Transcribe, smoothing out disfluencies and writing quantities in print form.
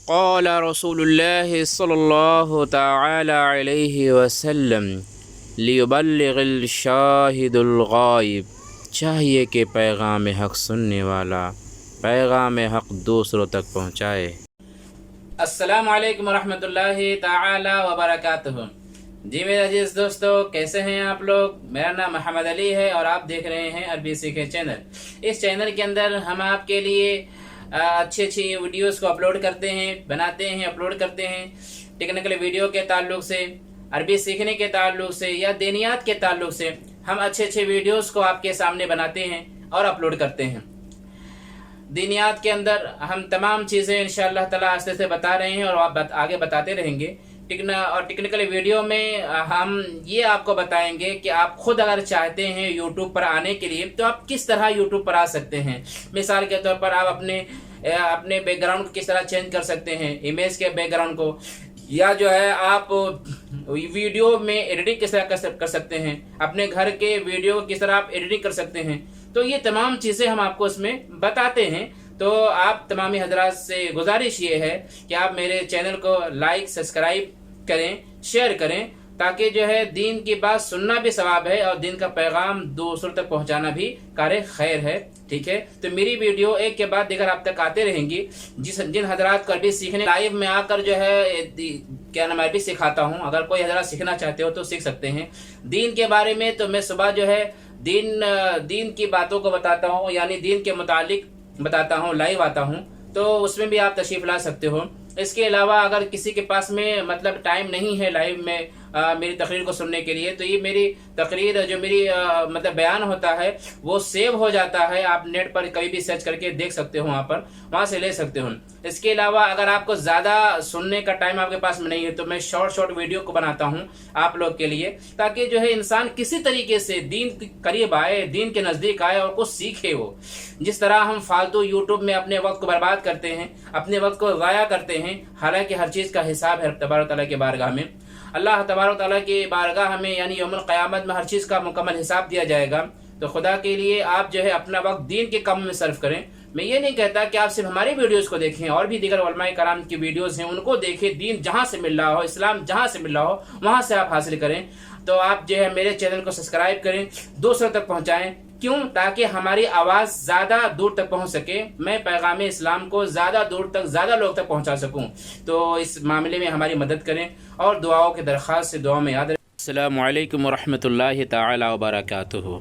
قال رسول اللہ صلی اللہ تعالی علیہ وسلم لیبلغ الشاہد الغائب، چاہیے کہ پیغام حق سننے والا پیغام حق دوسروں تک پہنچائے۔ السلام علیکم ورحمۃ اللہ تعالی وبرکاتہ۔ جی میرے عزیز دوستو، کیسے ہیں آپ لوگ؟ میرا نام محمد علی ہے اور آپ دیکھ رہے ہیں عربی سیکھیں چینل۔ اس چینل کے اندر ہم آپ کے لیے اچھی ویڈیوز کو اپلوڈ کرتے ہیں، بناتے ہیں، اپلوڈ کرتے ہیں۔ ٹیکنیکل ویڈیو کے تعلق سے، عربی سیکھنے کے تعلق سے یا دینیات کے تعلق سے ہم اچھے ویڈیوز کو آپ کے سامنے بناتے ہیں اور اپلوڈ کرتے ہیں۔ دینیات کے اندر ہم تمام چیزیں انشاءاللہ تعالی آہستہ سے بتا رہے ہیں اور آپ آگے بتاتے رہیں گے۔ اور ٹیکنیکل ویڈیو میں ہم یہ آپ کو بتائیں گے کہ آپ خود اگر چاہتے ہیں یوٹیوب پر آنے کے لیے تو آپ کس طرح یوٹیوب پر آ سکتے ہیں۔ مثال کے طور پر آپ اپنے بیک گراؤنڈ کو کس طرح چینج کر سکتے ہیں، امیج کے بیک گراؤنڈ کو، یا جو ہے آپ ویڈیو میں ایڈیٹنگ کس طرح کر سکتے ہیں، اپنے گھر کے ویڈیو کس طرح آپ ایڈیٹنگ کر سکتے ہیں۔ تو یہ تمام چیزیں ہم آپ کو اس میں بتاتے ہیں۔ تو آپ تمامی حضرات سے گزارش یہ ہے کہ آپ میرے چینل کو لائک، سبسکرائب کریں، شیئر کریں، تاکہ جو ہے دین کی بات سننا بھی ثواب ہے اور دین کا پیغام دوسروں تک پہنچانا بھی کار خیر ہے۔ ٹھیک ہے، تو میری ویڈیو ایک کے بعد دیگر آپ تک آتے رہیں گی۔ جن حضرات کو عربی سیکھنے لائیو میں آ کر جو ہے عربی سکھاتا ہوں، اگر کوئی حضرات سیکھنا چاہتے ہو تو سیکھ سکتے ہیں۔ دین کے بارے میں تو میں صبح جو ہے دین کی باتوں کو بتاتا ہوں، یعنی دین کے متعلق بتاتا ہوں، لائیو آتا ہوں، تو اس میں بھی آپ تشریف لا سکتے ہو۔ اس کے علاوہ اگر کسی کے پاس میں ٹائم نہیں ہے لائیو میں میری تقریر کو سننے کے لیے، تو یہ میری تقریر جو میری بیان ہوتا ہے وہ سیو ہو جاتا ہے، آپ نیٹ پر کبھی بھی سرچ کر کے دیکھ سکتے ہو، وہاں سے لے سکتے ہو۔ اس کے علاوہ اگر آپ کو زیادہ سننے کا ٹائم آپ کے پاس میں نہیں ہے تو میں شارٹ ویڈیو کو بناتا ہوں آپ لوگ کے لیے، تاکہ جو ہے انسان کسی طریقے سے دین کے قریب آئے، دین کے نزدیک آئے اور کچھ سیکھے ہو۔ جس طرح ہم فالتو یوٹیوب میں اپنے وقت کو برباد کرتے ہیں، اپنے وقت کو ضائع کرتے ہیں، حالانکہ ہر چیز کا حساب ہے تبارک تعالیٰ کی بارگاہ میں۔ اللہ تبارک تعالیٰ کی بارگاہ ہمیں یعنی یوم القیامت میں ہر چیز کا مکمل حساب دیا جائے گا۔ تو خدا کے لیے آپ جو ہے اپنا وقت دین کے کام میں صرف کریں۔ میں یہ نہیں کہتا کہ آپ صرف ہماری ویڈیوز کو دیکھیں، اور بھی دیگر علماء کرام کی ویڈیوز ہیں ان کو دیکھیں، دین جہاں سے مل رہا ہو، اسلام جہاں سے مل رہا ہو وہاں سے آپ حاصل کریں۔ تو آپ جو ہے میرے چینل کو سبسکرائب کریں، دوسروں تک پہنچائیں۔ کیوں؟ تاکہ ہماری آواز زیادہ دور تک پہنچ سکے، میں پیغام اسلام کو زیادہ دور تک، زیادہ لوگ تک پہنچا سکوں۔ تو اس معاملے میں ہماری مدد کریں اور دعاؤں کی درخواست سے دعاؤں میں یاد رکھیں۔ السلام علیکم ورحمۃ اللہ تعالی وبرکاتہ۔